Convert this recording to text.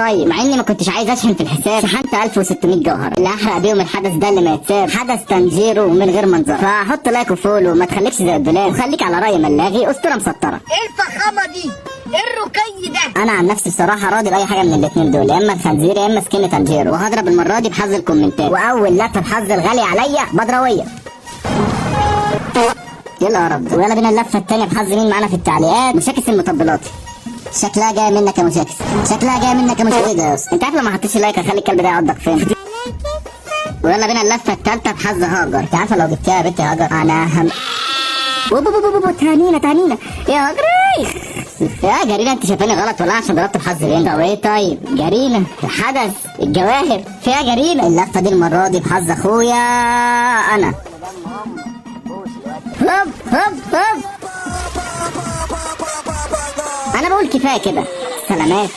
طيب مع اني ما كنتش عايز اشحن في الحساب، شحنت 1600 جوهره اللي هحرق بيهم الحدث ده اللي ما يتساب، حدث تنجيره من غير منظر. فحط لايك وفولو وما تخليكش زي الدولاب، وخليك على راي ملاغي اسطوره مسطره. ايه الفخامه دي؟ ايه الركي ده؟ انا عن نفسي الصراحه راضي باي حاجه من الاثنين دول، يا اما الخنزير يا اما سكين تنجيرو، وهضرب المره دي بحظ الكومنتات، واول لفه بحظ الغالي عليا بدرويه. يلا يا رب. ويلا بينا اللفه الثانيه بحظ مين معانا في التعليقات؟ مشاكس المطبلات. شكلها جايه منك يا مشاكس، شكلها جايه منك يا مشاكس. ايه ده يا اسطى؟ انت عارف لو ما حطيتش لايك هخلي الكلب ده يعضك فين؟ ويلا بينا اللفه الثالثه بحظ هاجر. انت عارفه لو جبتها يا بنتي هاجر انا تهانينا يا هاجر. يا جرينا انت شايفاني غلط ولا عشان ضربت بحظ بنت؟ طب ايه طيب جرينا الحدث الجواهر فيها جرينا. اللفه دي المره دي بحظ اخويا انا. هوب انا بقول كفايه كده. سلامات.